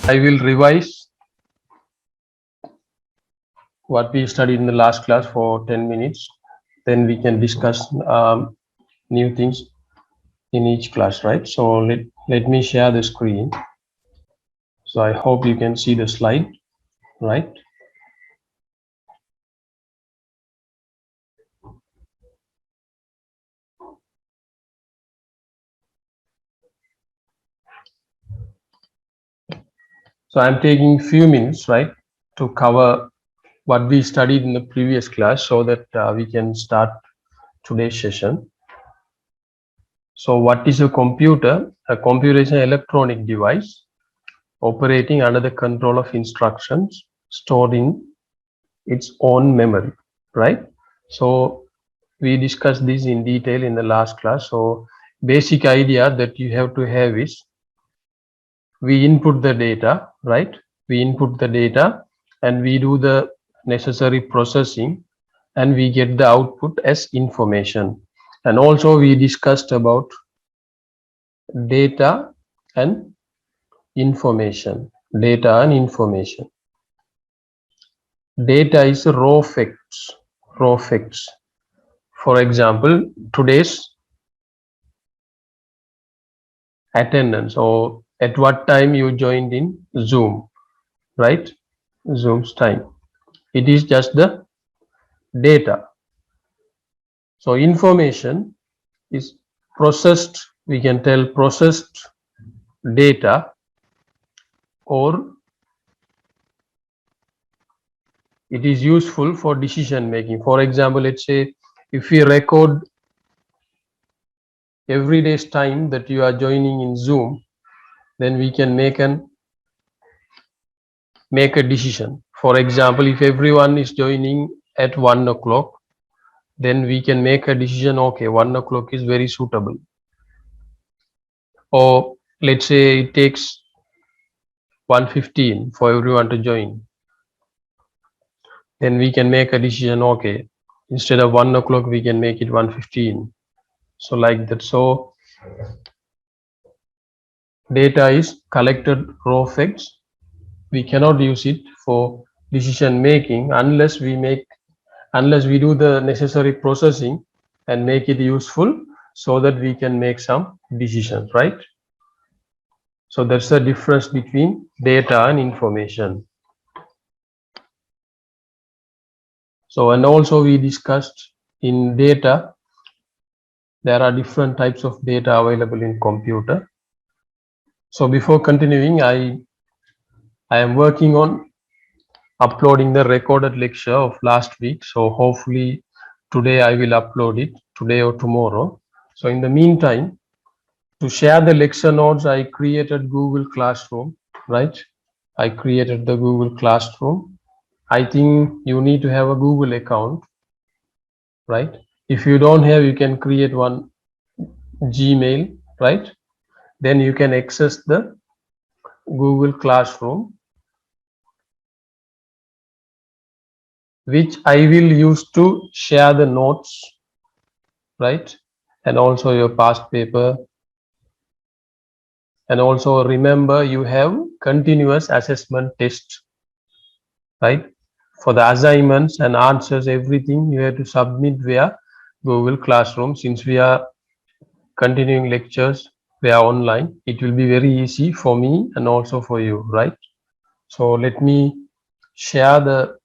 I will revise what we studied in the last class for 10 minutes. Then we can discuss new things in each class, right? So let me share the screen. So I hope you can see the slide, right? So I'm taking few minutes, right, to cover what we studied in the previous class so that we can start today's session. So what is a computer? A computer is an electronic device operating under the control of instructions stored in its own memory, right? So we discussed this in detail in the last class. So basic idea that you have to have is we input the data, right? We input the data and we do the necessary processing and we get the output as information. And also we discussed about data and information. Data and information. Data is raw facts. Raw facts. For example, today's attendance, or at what time you joined in Zoom, right? Zoom's time. It is just the data. So information is processed, we can tell processed data, or it is useful for decision making. For example, let's say if we record every day's time that you are joining in Zoom, then we can make a decision. For example, if everyone is joining at 1 o'clock, then we can make a decision, okay, 1 o'clock is very suitable. Or let's say it takes 1:15 for everyone to join. Then we can make a decision, okay, instead of 1 o'clock, we can make it 1:15. So like that. So data is collected raw facts. We cannot use it for decision making unless we do the necessary processing and make it useful so that we can make some decisions, right? So that's the difference between data and information. So, and also we discussed in data, there are different types of data available in computer. So before continuing, I am working on uploading the recorded lecture of last week. So hopefully today I will upload it, today or tomorrow. So in the meantime, to share the lecture notes, I created Google Classroom, right? I created the Google Classroom. I think you need to have a Google account, right? If you don't have, you can create one Gmail, right? Then you can access the Google Classroom, which I will use to share the notes, right? And also your past paper. And also remember, you have continuous assessment test, right? For the assignments and answers, everything you have to submit via Google Classroom. Since we are continuing lectures via online, it will be very easy for me and also for you, right? So let me share the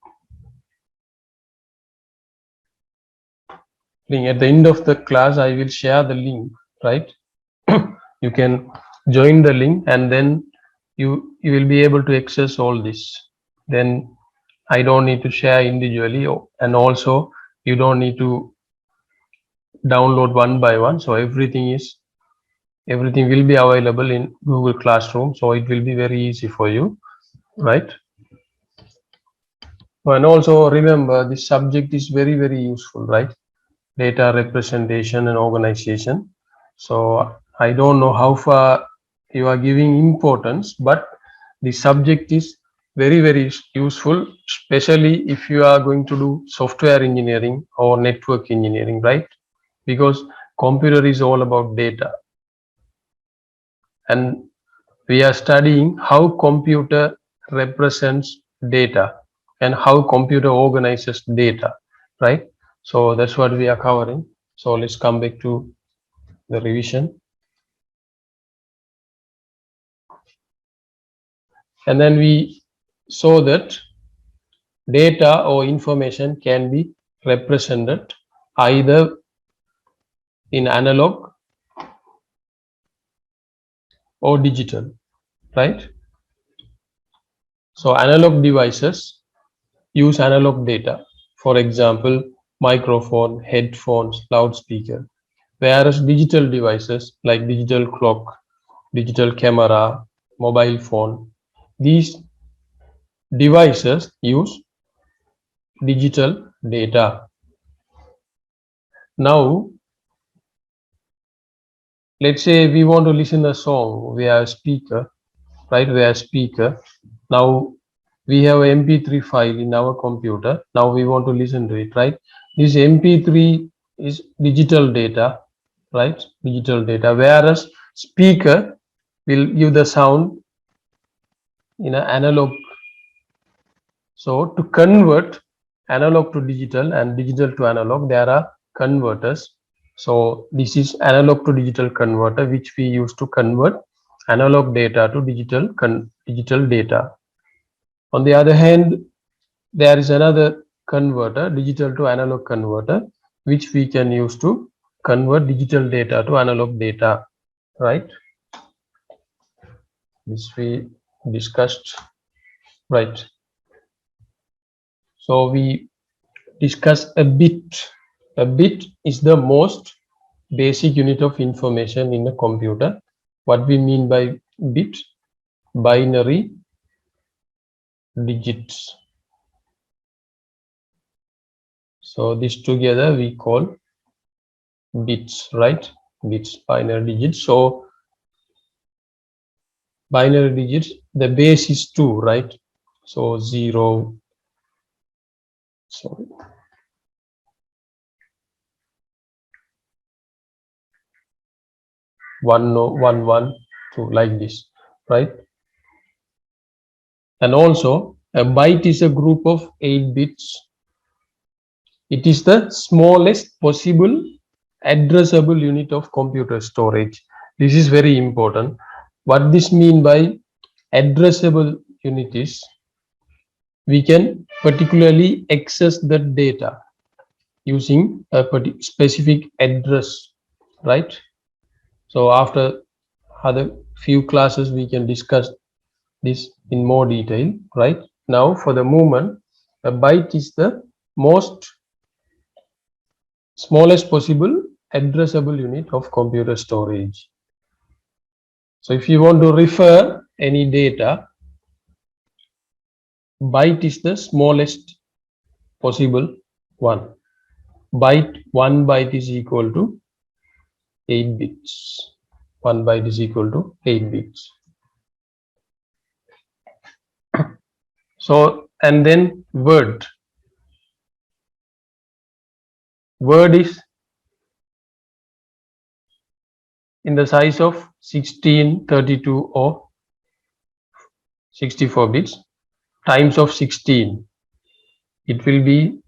link. At the end of the class, I will share the link, right? You can join the link and then you will be able to access all this. Then I don't need to share individually, and also you don't need to download one by one. So everything will be available in Google Classroom. So it will be very easy for you, right? And also remember, this subject is very, very useful, right? Data representation and organization. So I don't know how far you are giving importance, but the subject is very, very useful, especially if you are going to do software engineering or network engineering, right? Because computer is all about data, and we are studying how computer represents data and how computer organizes data, right? So that's what we are covering. So let's come back to the revision. And then we saw that data or information can be represented either in analog or digital, right? So analog devices use analog data, for example, microphone, headphones, loudspeaker, whereas digital devices like digital clock, digital camera, mobile phone, these devices use digital data. Now, let's say we want to listen a song via a speaker, right? Via speaker. Now we have an MP3 file in our computer. Now we want to listen to it, right? This MP3 is digital data, right? Digital data, whereas speaker will give the sound in an analog. So to convert analog to digital and digital to analog, there are converters. So this is analog to digital converter, which we use to convert analog data to digital data. On the other hand, there is another converter, digital to analog converter, which we can use to convert digital data to analog data, right? This we discussed, right? So we discuss a bit. A bit is the most basic unit of information in a computer. What we mean by bit? Binary digits. So this together we call bits, right? Bits, binary digits. So binary digits, the base is 2, right? So 0, sorry, 1, no, 1, 1, 2, like this, right? And also a byte is a group of 8 bits. It is the smallest possible addressable unit of computer storage. This is very important. What this mean by addressable unit is we can particularly access the data using a specific address, right? So after other few classes we can discuss this in more detail, right? Now for the moment, a byte is the most smallest possible addressable unit of computer storage. So if you want to refer any data, byte is the smallest possible one. One byte is equal to 8 bits. 1 byte is equal to 8 bits. So, and then word. Word is in the size of 16, 32 or 64 bits times of 16. It will be,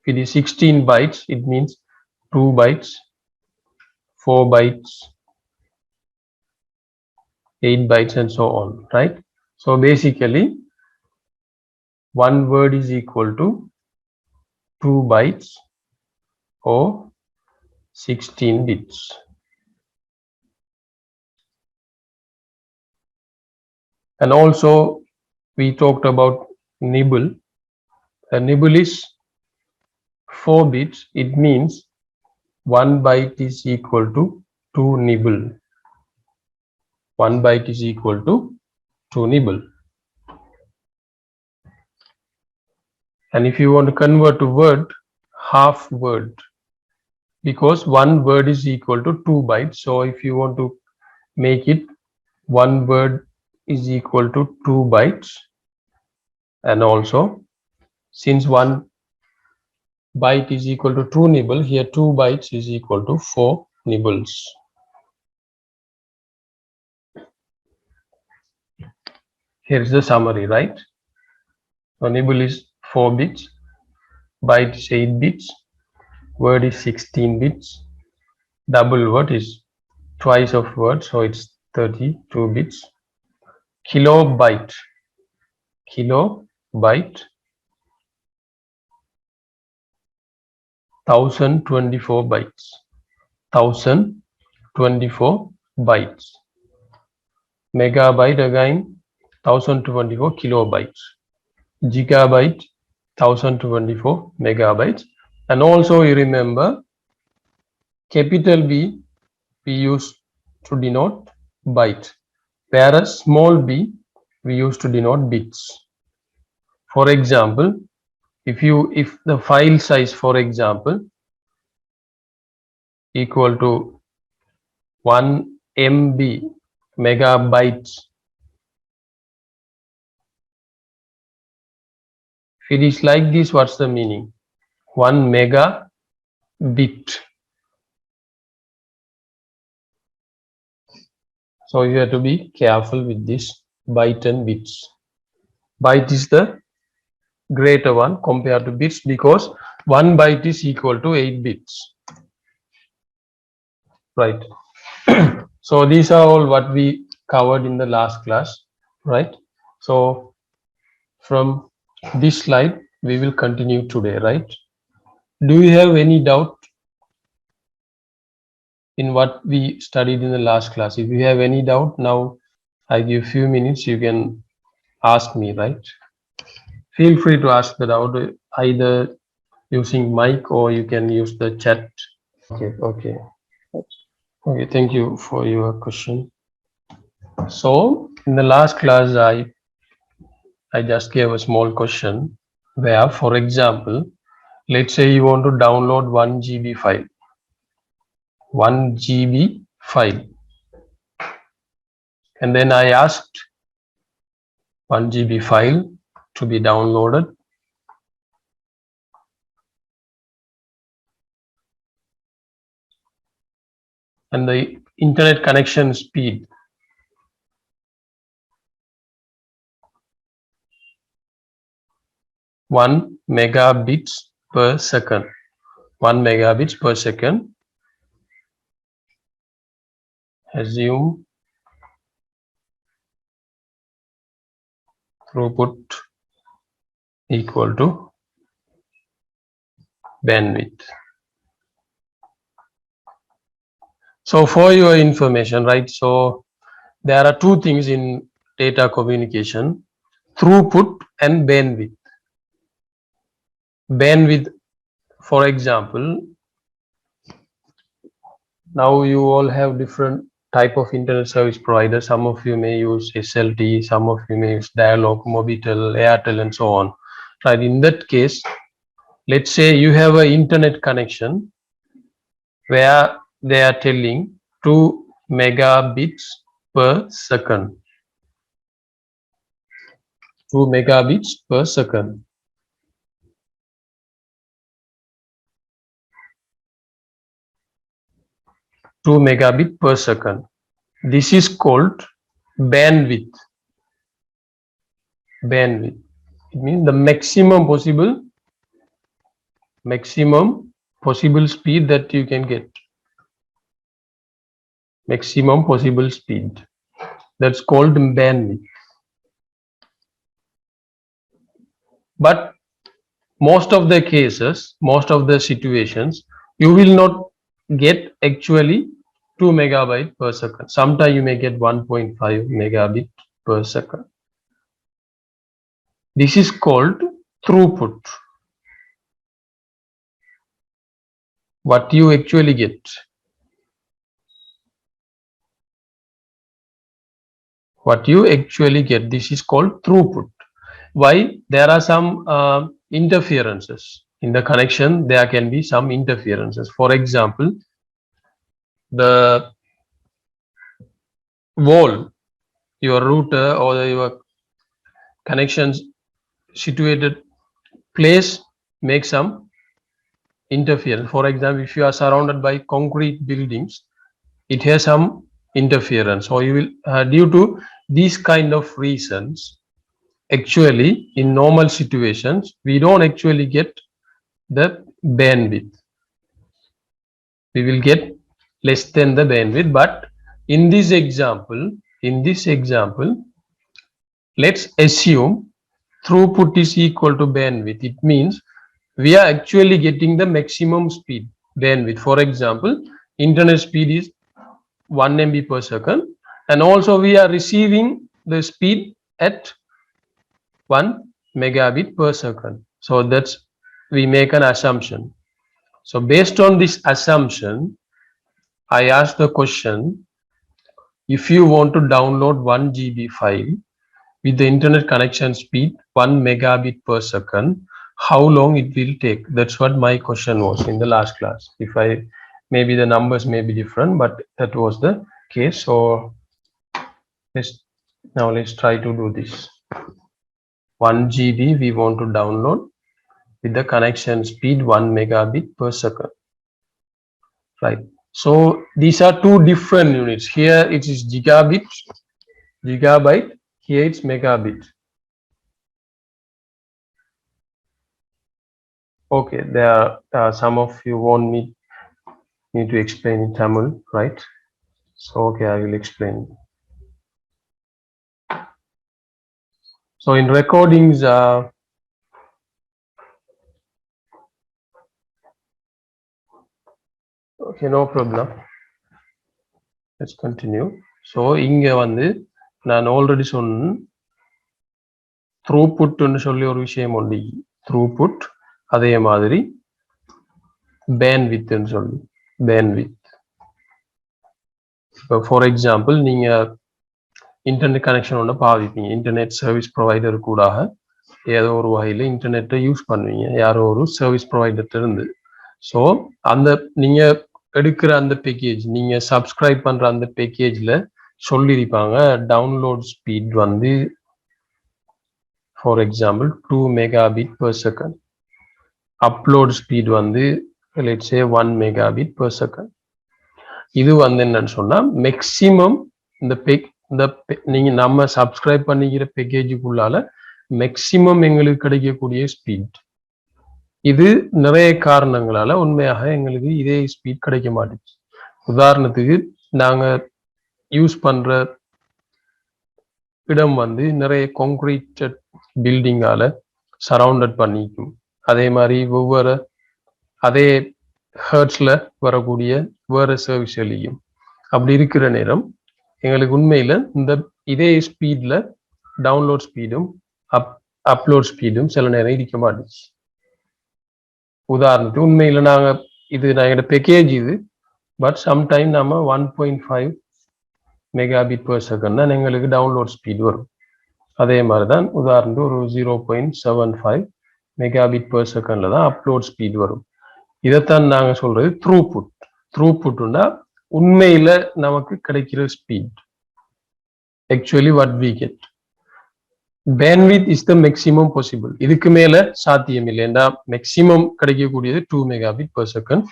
if it is 16 bytes, it means 2 bytes, 4 bytes, 8 bytes, and so on, right? So basically, one word is equal to 2 bytes or 16 bits. And also, we talked about nibble. A nibble is 4 bits. It means 1 byte is equal to 2 nibble. 1 byte is equal to 2 nibble. And if you want to convert to word, half word, because 1 word is equal to 2 bytes. So if you want to make it 1 word is equal to 2 bytes, and also since 1 byte is equal to 2 nibble. Here 2 bytes is equal to 4 nibbles. Here is the summary, right? So nibble is 4 bits, byte is 8 bits, word is 16 bits, double word is twice of word, so it's 32 bits. Kilobyte 1024 bytes. 1024 bytes. Megabyte again 1024 kilobytes. Gigabyte 1024 megabytes. And also you remember capital B we use to denote byte, whereas small b we use to denote bits. For example, if the file size, for example, equal to 1 MB megabytes, if it is like this, what's the meaning? 1 megabit. So you have to be careful with this byte and bits. Byte is the greater one compared to bits because 1 byte is equal to 8 bits. Right. So these are all what we covered in the last class, right? So from this slide we will continue today, right? Do you have any doubt in what we studied in the last class? If you have any doubt, now I give few minutes, you can ask me, right? Feel free to ask the doubt either using mic or you can use the chat. Okay, thank you for your question. So in the last class I just gave a small question where, for example, let's say you want to download 1 GB file. 1 GB file. And then I asked 1 GB file to be downloaded. And the internet connection speed 1 megabits per second. 1 megabits per second. Assume throughput equal to bandwidth. So for your information, right? So there are two things in data communication: throughput and bandwidth. Bandwidth, for example, now you all have different type of internet service providers. Some of you may use SLT, some of you may use Dialog, Mobitel, Airtel, and so on. Right? In that case, let's say you have an internet connection where they are telling 2 megabits per second. 2 megabits per second. Two megabit per second. This is called bandwidth. Bandwidth. It means the maximum possible speed that you can get. Maximum possible speed. That's called bandwidth. But most of the cases, most of the situations, you will not get actually 2 megabyte per second. Sometimes you may get 1.5 megabit per second. This is called throughput. What you actually get. What you actually get, this is called throughput. Why? There are some interferences in the connection. There can be some interferences. For example, the wall, your router or your connections situated place make some interference. For example, if you are surrounded by concrete buildings, it has some interference. So you will due to these kind of reasons, actually in normal situations we don't actually get the bandwidth. We will get less than the bandwidth, but in this example, let's assume throughput is equal to bandwidth. It means we are actually getting the maximum speed bandwidth. For example, internet speed is 1 MB per second, and also we are receiving the speed at 1 megabit per second. So that's, we make an assumption. So based on this assumption, I ask the question, if you want to download 1 GB file with the internet connection speed 1 megabit per second, how long it will take? That's what my question was in the last class. If I, maybe the numbers may be different, but that was the case. So let's try to do this. 1 GB we want to download with the connection speed 1 megabit per second, right? So these are two different units. Here it is gigabyte, here it's megabit. Okay, there are some of you want me to explain in Tamil, right? So okay, I will explain. So in recordings, okay, no problem. Let's continue. So இங்க வந்து நான் already சொன்னேன், throughput ன்னு சொல்லி ஒரு விஷயம் உண்டு. throughput, அதே மாதிரி bandwidth ன்னு சொல்லி, bandwidth. ஃபார் எக்ஸாம்பிள், நீங்க இன்டர்நெட் கனெக்ஷன் ஒன்று பாவிப்பீங்க, இன்டர்நெட் சர்வீஸ் ப்ரொவைடர் கூட ஏதோ ஒரு வகையில் இன்டர்நெட்டை யூஸ் பண்ணுவீங்க, யாரோ ஒரு சர்வீஸ் ப்ரொவைடர்கிட்ட இருந்து. ஸோ அந்த நீங்க எடுக்கிற அந்த பேக்கேஜ், நீங்க சப்ஸ்கிரைப் பண்ற அந்த பேக்கேஜ்ல சொல்லியிருப்பாங்க டவுன்லோட் ஸ்பீட் வந்து for example 2 megabit per second, upload speed வந்து let's say 1 megabit per second. இது வந்து என்னன்னு சொன்னா மேக்சிமம் இந்த நீங்க நம்ம சப்ஸ்கிரைப் பண்ணிக்கிற பேக்கேஜுக்குள்ளால மேக்சிமம் எங்களுக்கு கிடைக்கக்கூடிய ஸ்பீட். இது நிறைய காரணங்களால உண்மையாக எங்களுக்கு இதே ஸ்பீட் கிடைக்க மாட்டேங்குது. உதாரணத்துக்கு, நாங்க யூஸ் பண்ற இடம் வந்து நிறைய கான்கிரீட் பில்டிங்கால சரவுண்டட் பண்ணிக்கும். அதே மாதிரி ஒவ்வொரு அதே ஹெர்ட்ஸ்ல வரக்கூடிய வேற சர்வீஸ்லையும் அப்படி இருக்கிற நேரம் எங்களுக்கு உண்மையில இதே ஸ்பீட்ல டவுன்லோட் ஸ்பீடும் அப்லோட் ஸ்பீடும் சில நேரம் இருக்க மாட்டேங்குது. உதாரணத்துக்கு, உண்மையில நாங்க எங்களோட பேக்கேஜ் இது, பட் சம்டைம் நம்ம 1.5 megabit per second தான் எங்களுக்கு டவுன்லோட் ஸ்பீட் வரும். அதே மாதிரிதான் உதாரணத்துக்கு ஒரு 0.75 megabit per secondல தான் அப்லோட் ஸ்பீட் வரும். இதைத்தான் நாங்க சொல்றது த்ரூபுட். த்ரூபுட்னா உண்மையில நமக்கு கிடைக்கிற speed, actually what we get. Bandwidth is the maximum possible. இதுக்கு மேல சாத்தியம் இல்லை. ஏன்னா மேக்சிமம் கிடைக்கக்கூடியது 2 megabit per second.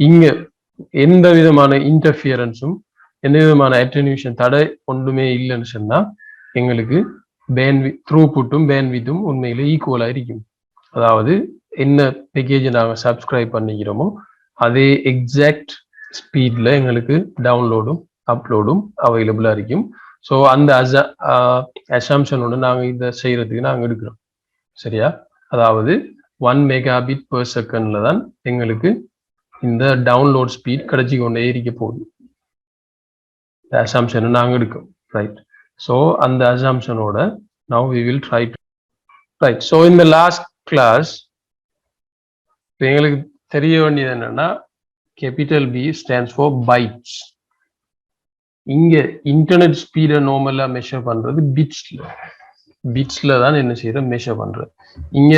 இங்க எந்த விதமான இன்டர்ஃபியரன்ஸும் எந்த விதமான அட்டென்யூஷன் தடை ஒன்றுமே இல்லைன்னு சொன்னா எங்களுக்கு பேண்ட்வித் த்ரூபுட்டும் பேண்ட்வித்தும் உண்மையில ஈக்குவலா இருக்கும். அதாவது என்ன பேக்கேஜ் நாங்க சப்ஸ்கிரைப் பண்ணிக்கிறோமோ அதே எக்ஸாக்ட் ஸ்பீட்ல எங்களுக்கு டவுன்லோடும் அப்லோடும் அவைலபிளா இருக்கும். ஸோ அந்த அசம்ஷனோட நாங்க இதை செய்யறதுக்கு நாங்க எடுக்கிறோம், சரியா? அதாவது 1 megabit per secondல தான் எங்களுக்கு இந்த டவுன்லோட் ஸ்பீட் கிடைச்சி கொண்டே இருக்க போகுது. அசம்ஷனை நாங்க எடுக்கிறோம், ரைட்? ஸோ அந்த அசம்ஷனோட now we will try to, right? So in the last class எங்களுக்கு தெரிய வேண்டியது என்னன்னா, capital B stands for bytes. இங்க இன்டர்நெட் ஸ்பீடை நார்மலா மெஷர் பண்றது பிட்ஸ்ல தான் என்ன செய்யற மெஷர் பண்றது. இங்க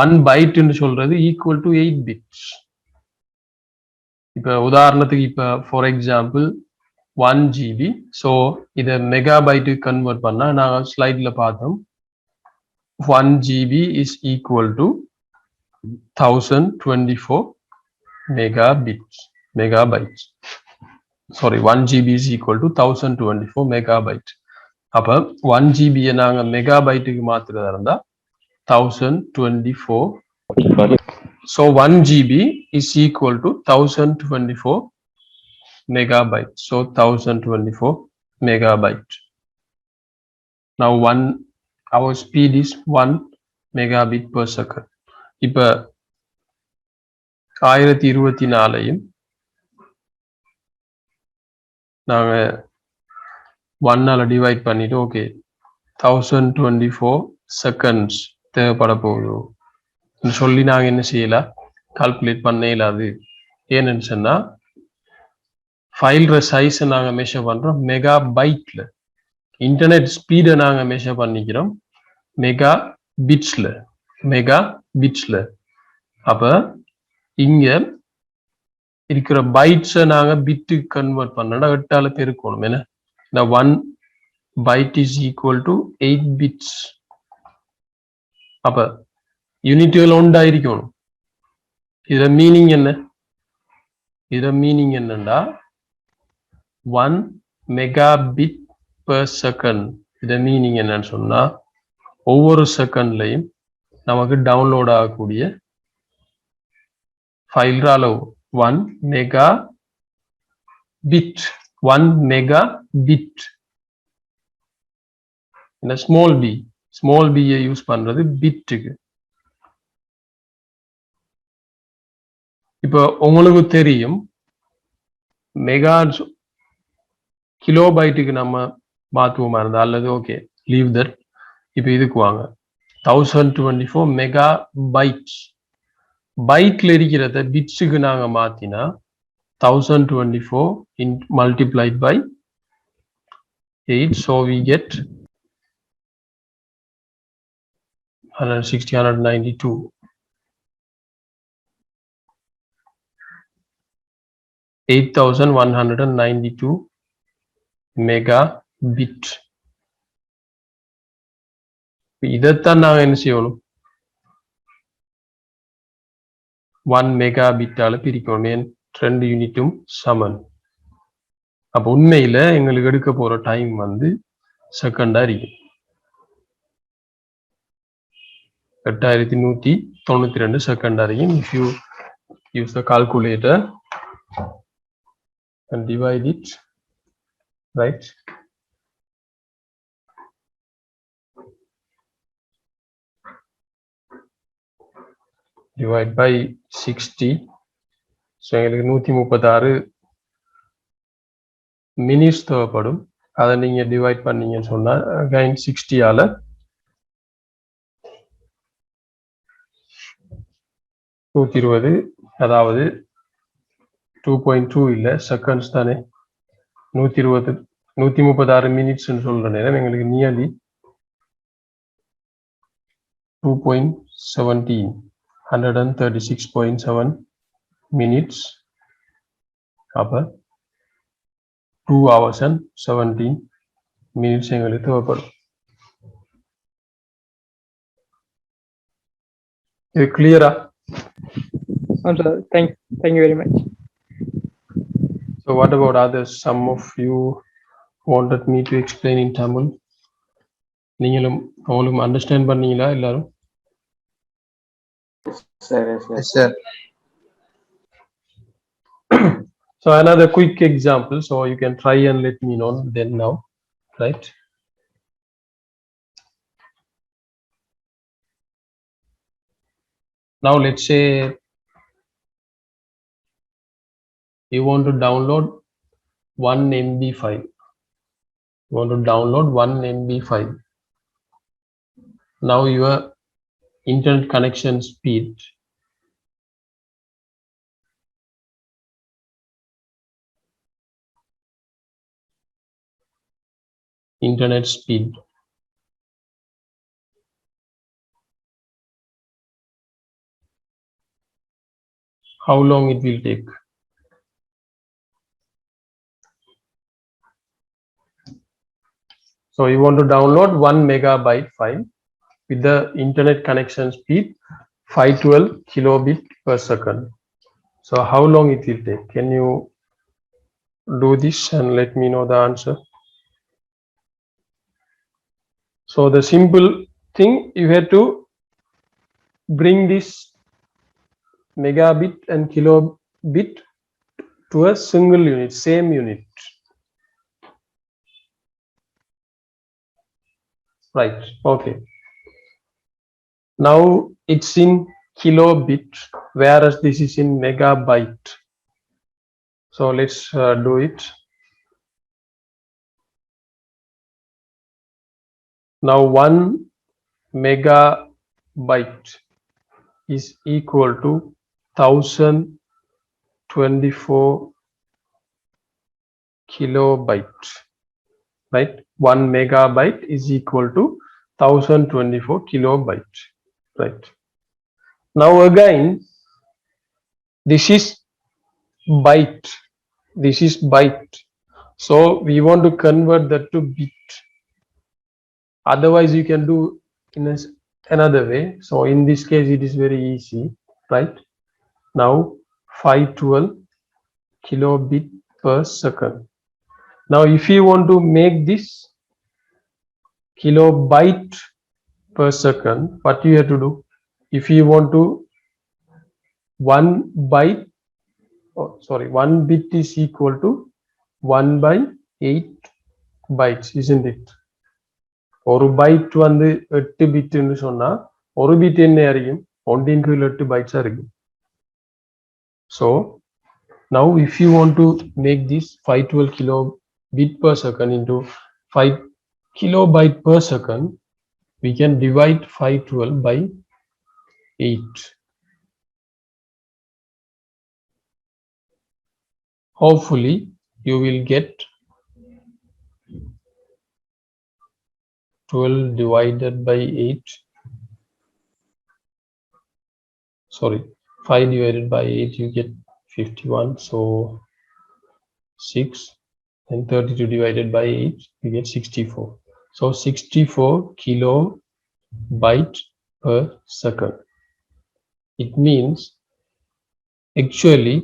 1 byteன்னு சொல்றது ஈக்குவல் டு 8 bits. இப்ப உதாரணத்துக்கு, இப்ப ஃபார் எக்ஸாம்பிள் 1 GB, ஸோ இதை மெகாபைட்டு கன்வெர்ட் பண்ணா நாங்கள் ஸ்லைட்ல பார்த்தோம் 1 GB is equal to 1024 megabytes. Sorry, 1 GB is equal to 1024 megabyte. அப்ப 1 GB நாங்க மெகாபைட்டுக்கு மாத்துறதா இருந்தா 1024. So 1 GB is equal to 1024 megabyte. So 1024 megabyte. Now our speed is 1 megabit per second. இப்ப 1024 நாங்க 1 divide பண்ணிட்டு ஓகே 1024 செகண்ட்ஸ் தேவைப்பட போகுது சொல்லி நாங்க என்ன செய்யலாம் கால்குலேட் பண்ண இயலாது. ஏன்னு சொன்னா ஃபைல் சைஸை நாங்க மெஷர் பண்றோம் மெகா பைட்ல, இன்டர்நெட் ஸ்பீடை நாங்க மெஷர் பண்ணிக்கிறோம் மெகா பிட்ஸ்ல. அப்ப இங்க இருக்கிற பைட்ஸை நாங்க பிட்டு கன்வெர்ட் பண்ணா 8ஆல பெருக்கணும். என்ன the 1 byte is equal to 8 bits. அப்ப யூனிட்டுகள் ஒன்றாயிருக்கணும். இத மீனிங் என்னன்னா 1 megabit per second. இத மீனிங் என்னன்னு சொன்னா ஒவ்வொரு செகண்ட்லயும் நமக்கு டவுன்லோட் ஆகக்கூடிய ஃபைல் அளவு 1 megabit. இந்த ஸ்மால் b யூஸ் பண்றது பிட்டுக்கு. இப்போ உங்களுக்கு தெரியும் மெகா கிலோபைட்டுக்கு நம்ம மாத்துவோமா இருந்தா அல்லது ஓகே லீவ் தட். இப்போ இதுக்கு வாங்க 1024 மெகா பைட்ஸ். பைட்ல இருக்கிறத பிட்ஸுக்கு நாங்க மாத்தினா 1024 multiplied by 8, so we get 192. megabit. இதைத்தான் நாங்க என்ன செய்யணும் 1 மெகாபிட்டால பிரிக்கணும். 2 யூனிட்டும் சமன். அப்ப உண்மையில எங்களுக்கு எடுக்க போற டைம் வந்து செகண்டா இருக்கும் 8192 செகண்டா இருக்கும். if you use the calculator and divide it, right, divide by 60. so எங்களுக்கு 136 மினிட்ஸ் தேவைப்படும். அதை நீங்க டிவைட் பண்ணீங்கன்னு சொன்னா again 60ஆல 120, அதாவது 2.2 இல்ல செகண்ட்ஸ் தானே. 136 மினிட்ஸ் சொல்ற நேரம் எங்களுக்கு நியர்லி 2.17 136.7 minutes. அப்ப 2 hours and 17 minutes எங்களுக்கு தேவைப்படும். இது கிளியரா? Thank you very much. So what about others? Some of you wanted me to explain in Tamil. நீங்களும் அவங்களும் அண்டர்ஸ்டாண்ட் பண்ணீங்களா எல்லாரும்? Yes, sir. So another quick example, so you can try and let me know then now, right? Now let's say you want to download 1 MB file. You want to download 1 MB file. Now your internet connection speed how long it will take. So you want to download 1 megabyte file with the internet connection speed 512 kilobit per second. So how long it will take? Can you do this and let me know the answer? So the simple thing, you have to bring this megabit and kilobit to a single unit, same unit. Right, okay. Now it's in kilobit, whereas this is in megabyte. So let's do it. Now 1 megabyte is equal to 1024 kilobyte, right? 1 megabyte is equal to 1024 kilobyte, right? Now again, this is byte, this is byte. So we want to convert that to bit. Otherwise you can do in another way. So in this case it is very easy, right? Now 512 kilobit per second. Now if you want to make this kilobyte per second, what you have to do? If you want to 1 byte, one bit is equal to 1 by 8 bytes, isn't it? ஒரு byte வந்து 8 பிட்னு சொன்னா ஒரு bit என்ன அறியும் 1 × 8 bytes இருக்கும். So now if you want to make this 512 kilobit per second into 5 kilobyte per second, we can divide 512 by 8. Hopefully you will get 12 divided by 8. Sorry, 5 divided by 8 you get 51. So 6 and 32 divided by 8 you get 64. So 64 kilobyte per second. It means actually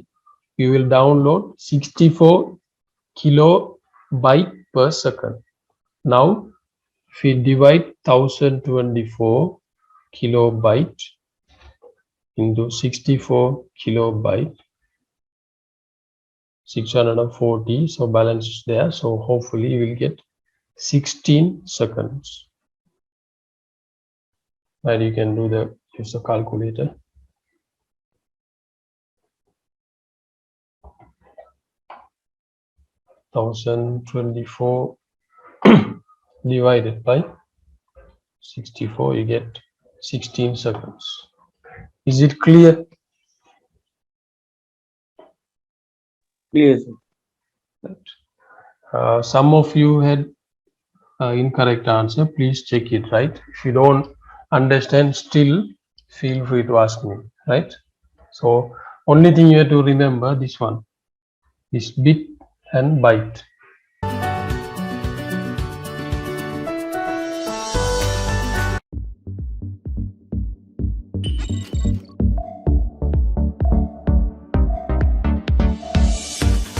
you will download 64 kilobyte per second. Now if we divide 1024 kilobyte into 64 kilobyte, 640, so balance is there. So hopefully you will get 16 seconds. And you can use the calculator. (1024) divided by 64, you get 16 seconds. Is it clear? Clear, sir. Some of you had incorrect answer. Please check it, right? If you don't understand, still feel free to ask me, right? So only thing you have to remember this one, this bit and byte.